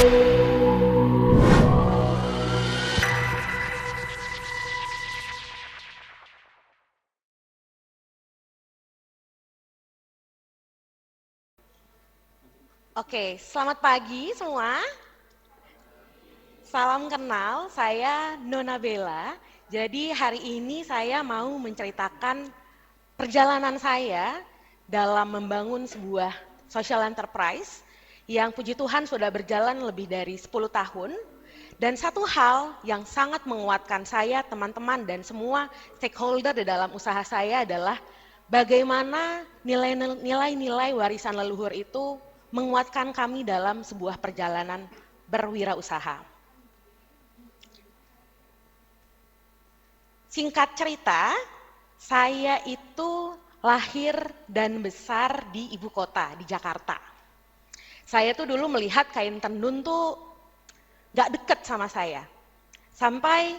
Oke, selamat pagi semua. Salam kenal, saya Nona Bella. Jadi hari ini saya mau menceritakan perjalanan saya dalam membangun sebuah social enterprise yang puji Tuhan sudah berjalan lebih dari 10 tahun. Dan satu hal yang sangat menguatkan saya, teman-teman, dan semua stakeholder di dalam usaha saya adalah bagaimana nilai-nilai warisan leluhur itu menguatkan kami dalam sebuah perjalanan berwirausaha. Singkat cerita, saya itu lahir dan besar di ibu kota, di Jakarta. Saya tuh dulu melihat kain tenun tuh gak deket sama saya. Sampai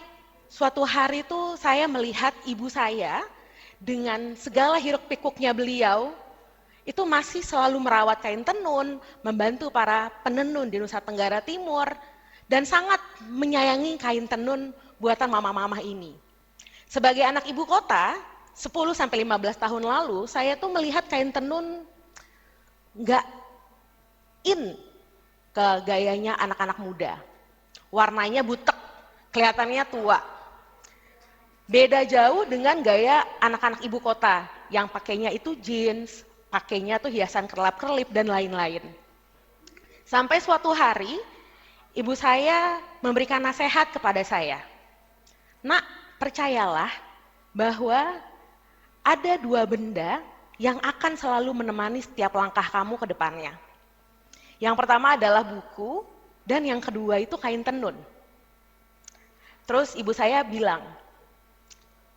suatu hari tuh saya melihat ibu saya dengan segala hiruk pikuknya beliau, itu masih selalu merawat kain tenun, membantu para penenun di Nusa Tenggara Timur, dan sangat menyayangi kain tenun buatan mama-mama ini. Sebagai anak ibu kota, 10-15 tahun lalu, saya tuh melihat kain tenun nggak in ke gayanya anak-anak muda. Warnanya butek, kelihatannya tua. Beda jauh dengan gaya anak-anak ibu kota, yang pakainya itu jeans, pakainya tuh hiasan kerlap-kerlip dan lain-lain. Sampai suatu hari, ibu saya memberikan nasihat kepada saya. Nak, percayalah bahwa ada dua benda yang akan selalu menemani setiap langkah kamu ke depannya. Yang pertama adalah buku, dan yang kedua itu kain tenun. Terus ibu saya bilang,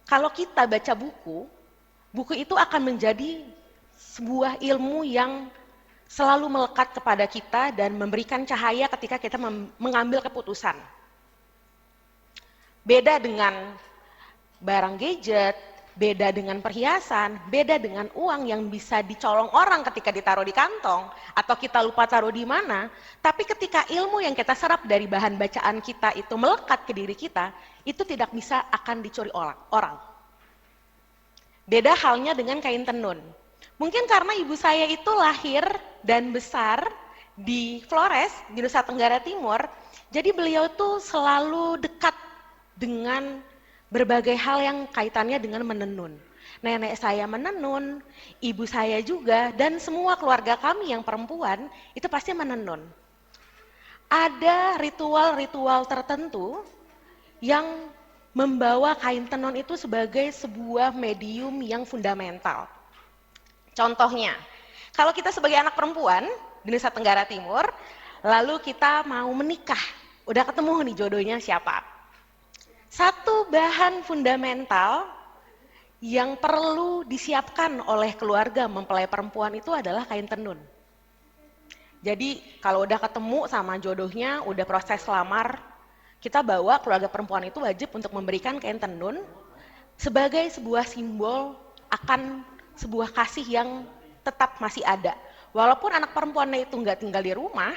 kalau kita baca buku, buku itu akan menjadi sebuah ilmu yang selalu melekat kepada kita dan memberikan cahaya ketika kita mengambil keputusan. Beda dengan barang gadget, beda dengan perhiasan, beda dengan uang yang bisa dicolong orang ketika ditaruh di kantong, atau kita lupa taruh di mana, tapi ketika ilmu yang kita serap dari bahan bacaan kita itu melekat ke diri kita, itu tidak bisa akan dicuri orang. Beda halnya dengan kain tenun. Mungkin karena ibu saya itu lahir dan besar di Flores, di Nusa Tenggara Timur, jadi beliau tuh selalu dekat dengan berbagai hal yang kaitannya dengan menenun. Nenek saya menenun, ibu saya juga, dan semua keluarga kami yang perempuan itu pasti menenun. Ada ritual-ritual tertentu yang membawa kain tenun itu sebagai sebuah medium yang fundamental. Contohnya, kalau kita sebagai anak perempuan di Nusa Tenggara Timur, lalu kita mau menikah, udah ketemu nih jodohnya siapa? Satu bahan fundamental yang perlu disiapkan oleh keluarga mempelai perempuan itu adalah kain tenun. Jadi kalau udah ketemu sama jodohnya, udah proses lamar, kita bawa keluarga perempuan itu wajib untuk memberikan kain tenun sebagai sebuah simbol akan sebuah kasih yang tetap masih ada. Walaupun anak perempuannya itu nggak tinggal di rumah,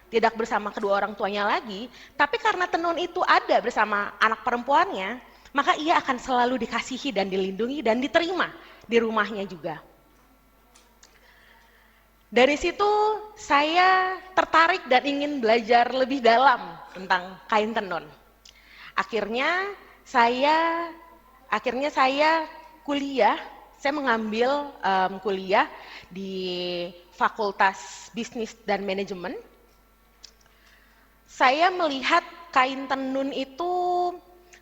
tidak bersama kedua orang tuanya lagi, tapi karena tenun itu ada bersama anak perempuannya, maka ia akan selalu dikasihi dan dilindungi dan diterima di rumahnya juga. Dari situ saya tertarik dan ingin belajar lebih dalam tentang kain tenun. Akhirnya saya kuliah, saya mengambil kuliah di Fakultas Bisnis dan Manajemen. Saya melihat kain tenun itu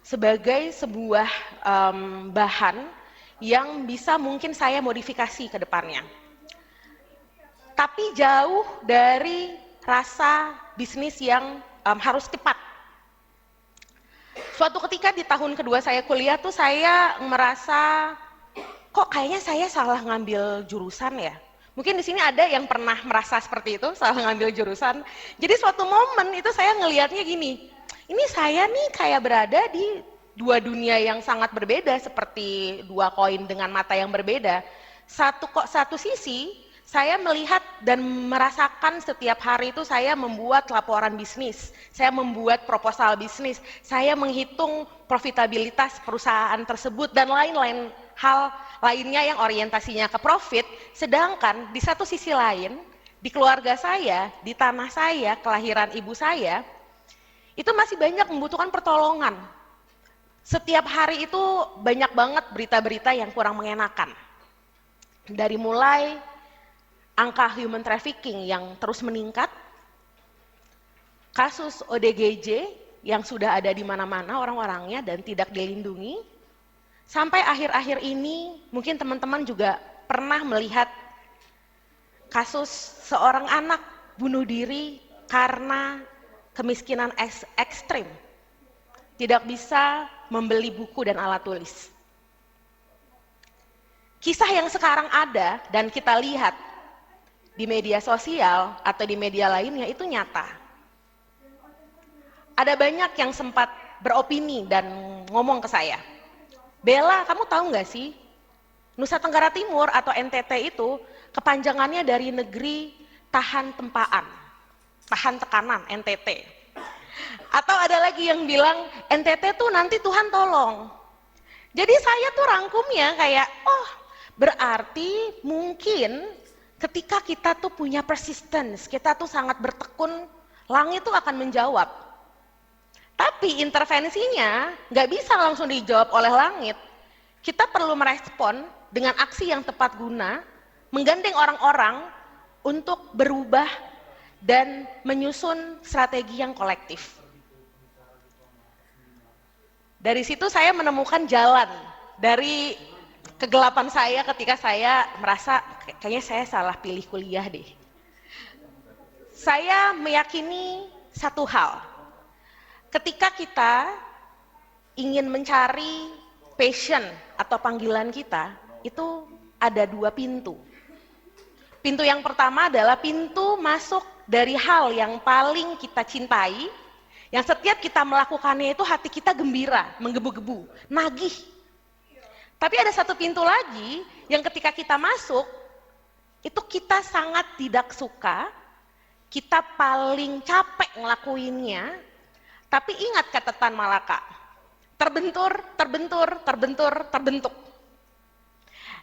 sebagai sebuah bahan yang bisa mungkin saya modifikasi ke depannya. Tapi jauh dari rasa bisnis yang harus cepat. Suatu ketika di tahun kedua saya kuliah tuh saya merasa kok kayaknya saya salah ngambil jurusan ya. Mungkin di sini ada yang pernah merasa seperti itu, salah ngambil jurusan. Jadi suatu momen itu saya ngelihatnya gini, ini saya nih kayak berada di dua dunia yang sangat berbeda seperti dua koin dengan mata yang berbeda. Satu sisi Saya melihat dan merasakan setiap hari itu saya membuat laporan bisnis, saya membuat proposal bisnis, saya menghitung profitabilitas perusahaan tersebut dan lain-lain hal lainnya yang orientasinya ke profit. Sedangkan di satu sisi lain, di keluarga saya, di tanah saya, kelahiran ibu saya, itu masih banyak membutuhkan pertolongan. Setiap hari itu banyak banget berita-berita yang kurang mengenakan. Dari mulai angka human trafficking yang terus meningkat, kasus ODGJ yang sudah ada di mana-mana orang-orangnya dan tidak dilindungi, sampai akhir-akhir ini mungkin teman-teman juga pernah melihat kasus seorang anak bunuh diri karena kemiskinan ekstrim, tidak bisa membeli buku dan alat tulis. Kisah yang sekarang ada dan kita lihat di media sosial atau di media lainnya itu nyata. Ada banyak yang sempat beropini dan ngomong ke saya, Bella, kamu tahu nggak sih, Nusa Tenggara Timur atau NTT itu kepanjangannya dari negeri tahan tempaan, tahan tekanan, NTT. Atau ada lagi yang bilang, NTT tuh nanti Tuhan tolong. Jadi saya tuh rangkumnya kayak, oh berarti mungkin ketika kita tuh punya persistence, kita tuh sangat bertekun, langit tuh akan menjawab. Tapi intervensinya nggak bisa langsung dijawab oleh langit. Kita perlu merespon dengan aksi yang tepat guna, menggandeng orang-orang untuk berubah dan menyusun strategi yang kolektif. Dari situ saya menemukan jalan dari kegelapan saya ketika saya merasa kayaknya saya salah pilih kuliah deh. Saya meyakini satu hal, ketika kita ingin mencari passion atau panggilan kita, itu ada dua pintu. Pintu yang pertama adalah pintu masuk dari hal yang paling kita cintai, yang setiap kita melakukannya itu hati kita gembira, menggebu-gebu, nagih. Tapi ada satu pintu lagi yang ketika kita masuk, itu kita sangat tidak suka, kita paling capek ngelakuinnya, tapi ingat kata Tan Malaka, terbentur, terbentur, terbentur, terbentuk.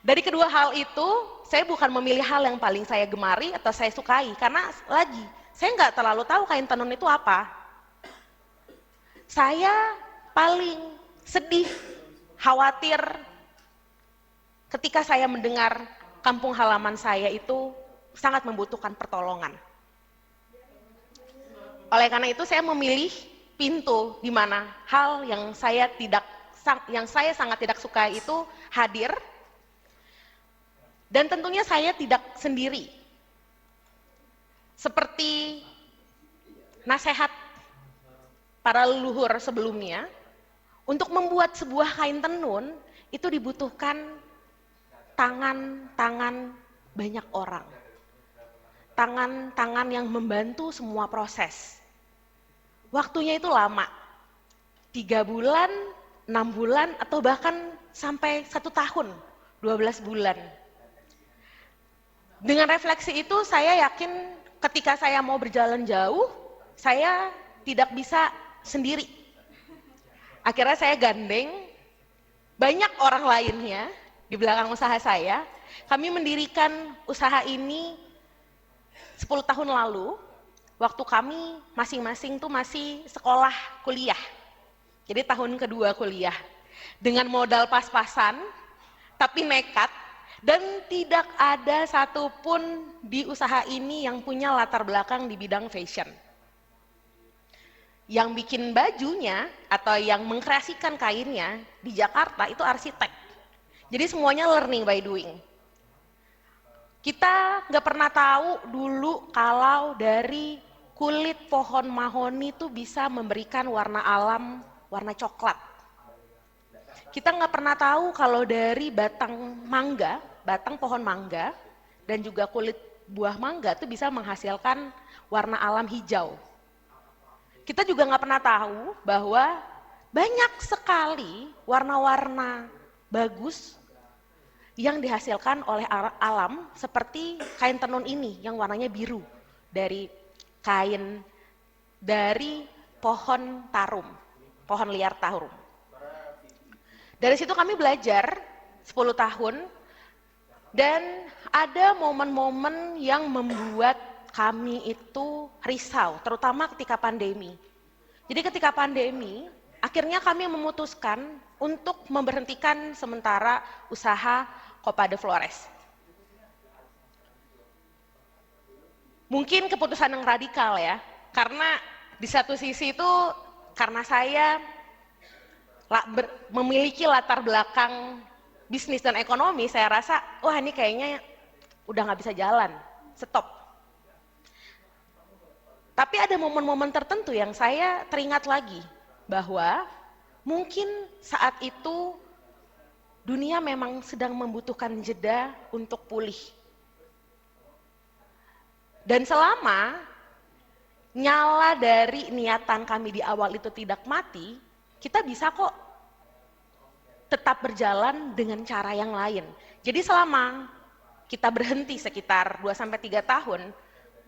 Dari kedua hal itu, saya bukan memilih hal yang paling saya gemari atau saya sukai, karena lagi, saya nggak terlalu tahu kain tenun itu apa. Saya paling sedih, khawatir ketika saya mendengar kampung halaman saya itu sangat membutuhkan pertolongan. Oleh karena itu saya memilih pintu di mana hal yang saya sangat tidak suka itu hadir, dan tentunya saya tidak sendiri. Seperti nasihat para leluhur sebelumnya, untuk membuat sebuah kain tenun itu dibutuhkan tangan-tangan banyak orang, tangan-tangan yang membantu semua proses. Waktunya itu lama, 3 bulan, 6 bulan, atau bahkan sampai 1 tahun, 12 bulan. Dengan refleksi itu saya yakin ketika saya mau berjalan jauh, saya tidak bisa sendiri. Akhirnya saya gandeng banyak orang lainnya di belakang usaha saya. Kami mendirikan usaha ini 10 tahun lalu, waktu kami masing-masing tuh masih sekolah kuliah. Jadi tahun kedua kuliah. Dengan modal pas-pasan, tapi nekat, dan tidak ada satupun di usaha ini yang punya latar belakang di bidang fashion. Yang bikin bajunya atau yang mengkreasikan kainnya di Jakarta itu arsitek. Jadi semuanya learning by doing. Kita nggak pernah tahu dulu kalau dari kulit pohon mahoni itu bisa memberikan warna alam, warna coklat. Kita nggak pernah tahu kalau dari batang mangga, batang pohon mangga, dan juga kulit buah mangga itu bisa menghasilkan warna alam hijau. Kita juga nggak pernah tahu bahwa banyak sekali warna-warna bagus yang dihasilkan oleh alam seperti kain tenun ini yang warnanya biru dari kain dari pohon tarum, pohon liar tarum. Dari situ kami belajar 10 tahun dan ada momen-momen yang membuat kami itu risau, terutama ketika pandemi. Jadi ketika pandemi, akhirnya kami memutuskan untuk memberhentikan sementara usaha Copa de Flores. Mungkin keputusan yang radikal ya, karena di satu sisi itu karena saya memiliki latar belakang bisnis dan ekonomi, saya rasa wah ini kayaknya udah nggak bisa jalan, stop. Tapi ada momen-momen tertentu yang saya teringat lagi bahwa mungkin saat itu dunia memang sedang membutuhkan jeda untuk pulih. Dan selama nyala dari niatan kami di awal itu tidak mati, kita bisa kok tetap berjalan dengan cara yang lain. Jadi selama kita berhenti sekitar 2-3 tahun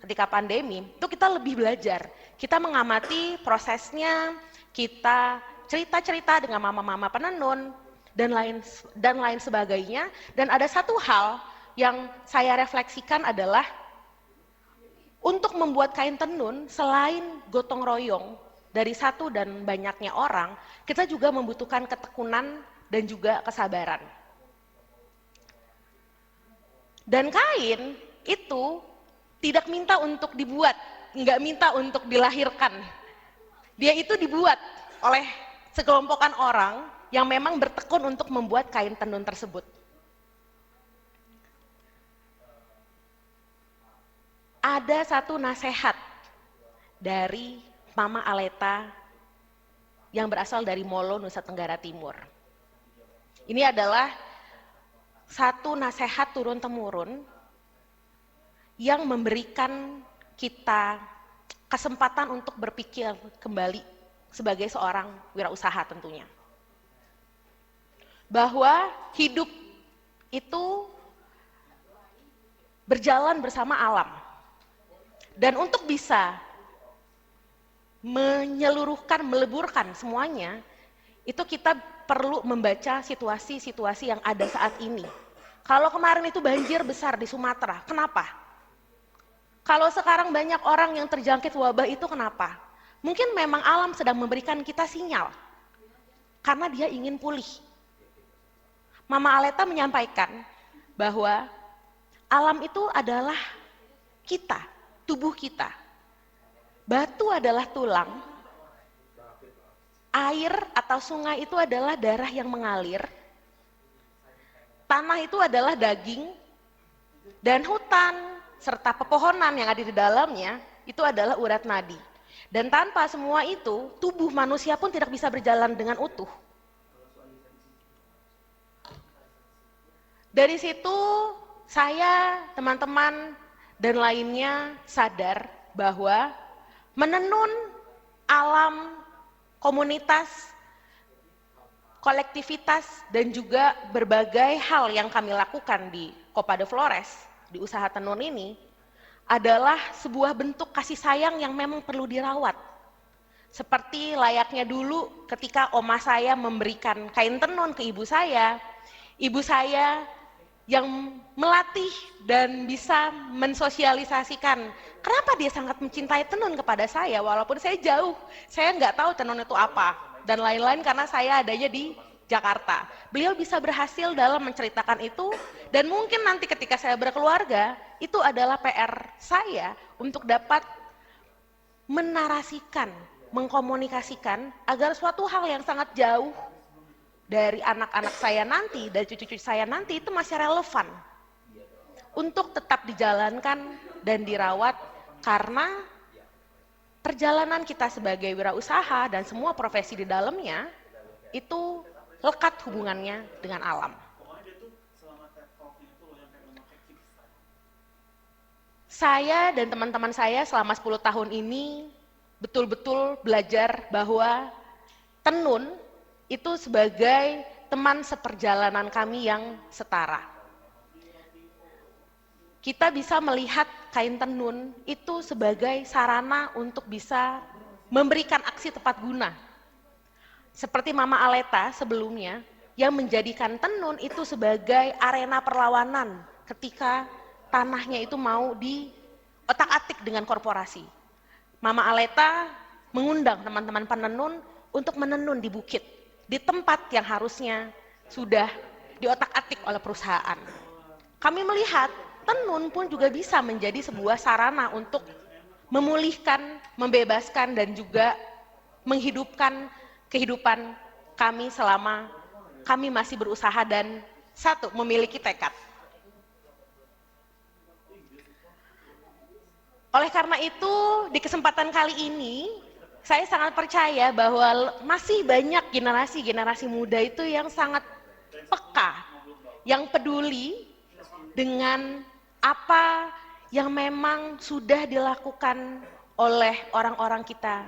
ketika pandemi, itu kita lebih belajar. Kita mengamati prosesnya, kita cerita-cerita dengan mama-mama penenun, dan lain sebagainya. Dan ada satu hal yang saya refleksikan adalah untuk membuat kain tenun, selain gotong royong dari satu dan banyaknya orang, kita juga membutuhkan ketekunan dan juga kesabaran. Dan kain itu tidak minta untuk dibuat, nggak minta untuk dilahirkan. Dia itu dibuat oleh sekelompokan orang yang memang bertekun untuk membuat kain tenun tersebut. Ada satu nasihat dari Mama Aleta yang berasal dari Molo, Nusa Tenggara Timur. Ini adalah satu nasihat turun-temurun yang memberikan kita kesempatan untuk berpikir kembali sebagai seorang wirausaha tentunya. Bahwa hidup itu berjalan bersama alam. Dan untuk bisa menyeluruhkan, meleburkan semuanya, itu kita perlu membaca situasi-situasi yang ada saat ini. Kalau kemarin itu banjir besar di Sumatera, kenapa? Kalau sekarang banyak orang yang terjangkit wabah itu kenapa? Mungkin memang alam sedang memberikan kita sinyal, karena dia ingin pulih. Mama Aleta menyampaikan bahwa alam itu adalah kita, tubuh kita. Batu adalah tulang, air atau sungai itu adalah darah yang mengalir, tanah itu adalah daging, dan hutan serta pepohonan yang ada di dalamnya itu adalah urat nadi. Dan tanpa semua itu, tubuh manusia pun tidak bisa berjalan dengan utuh. Dari situ saya, teman-teman, dan lainnya sadar bahwa menenun alam, komunitas, kolektivitas, dan juga berbagai hal yang kami lakukan di Copa de Flores, di usaha tenun ini, adalah sebuah bentuk kasih sayang yang memang perlu dirawat. Seperti layaknya dulu ketika oma saya memberikan kain tenun ke ibu saya yang melatih dan bisa mensosialisasikan kenapa dia sangat mencintai tenun kepada saya, walaupun saya jauh, saya nggak tahu tenun itu apa, dan lain-lain karena saya adanya di Jakarta. Beliau bisa berhasil dalam menceritakan itu, dan mungkin nanti ketika saya berkeluarga, itu adalah PR saya untuk dapat menarasikan, mengkomunikasikan agar suatu hal yang sangat jauh dari anak-anak saya nanti, dari cucu-cucu saya nanti itu masih relevan untuk tetap dijalankan dan dirawat, karena perjalanan kita sebagai wirausaha dan semua profesi di dalamnya itu lekat hubungannya dengan alam. Saya dan teman-teman saya selama 10 tahun ini betul-betul belajar bahwa tenun itu sebagai teman seperjalanan kami yang setara. kita bisa melihat kain tenun itu sebagai sarana untuk bisa memberikan aksi tepat guna. Seperti Mama Aleta sebelumnya, yang menjadikan tenun itu sebagai arena perlawanan ketika tanahnya itu mau diotak-atik dengan korporasi. Mama Aleta mengundang teman-teman penenun untuk menenun di bukit, di tempat yang harusnya sudah diotak-atik oleh perusahaan. Kami melihat tenun pun juga bisa menjadi sebuah sarana untuk memulihkan, membebaskan, dan juga menghidupkan kehidupan kami selama kami masih berusaha dan satu, memiliki tekad. Oleh karena itu, di kesempatan kali ini, saya sangat percaya bahwa masih banyak generasi-generasi muda itu yang sangat peka, yang peduli dengan apa yang memang sudah dilakukan oleh orang-orang kita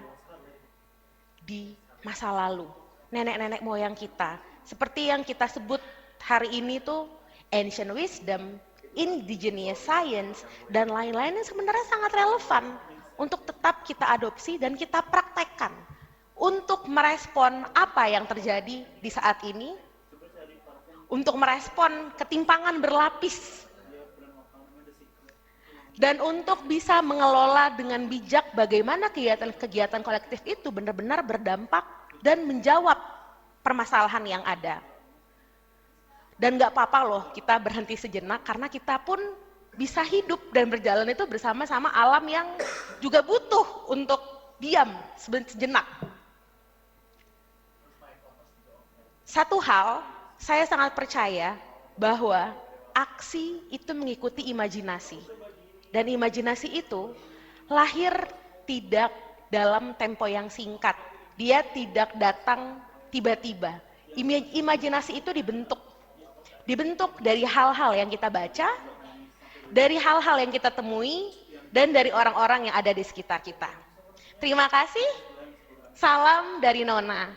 di masa lalu, nenek-nenek moyang kita. Seperti yang kita sebut hari ini tuh ancient wisdom, indigenous science, dan lain-lain yang sebenarnya sangat relevan untuk tetap kita adopsi dan kita praktekkan untuk merespon apa yang terjadi di saat ini, untuk merespon ketimpangan berlapis, dan untuk bisa mengelola dengan bijak bagaimana kegiatan-kegiatan kolektif itu benar-benar berdampak dan menjawab permasalahan yang ada. Dan nggak apa-apa loh kita berhenti sejenak, karena kita pun bisa hidup dan berjalan itu bersama-sama alam yang juga butuh untuk diam sejenak. Satu hal, saya sangat percaya bahwa aksi itu mengikuti imajinasi. Dan imajinasi itu lahir tidak dalam tempo yang singkat. Dia tidak datang tiba-tiba. Imajinasi itu dibentuk dari hal-hal yang kita baca, dari hal-hal yang kita temui, dan dari orang-orang yang ada di sekitar kita. Terima kasih. Salam dari Nona.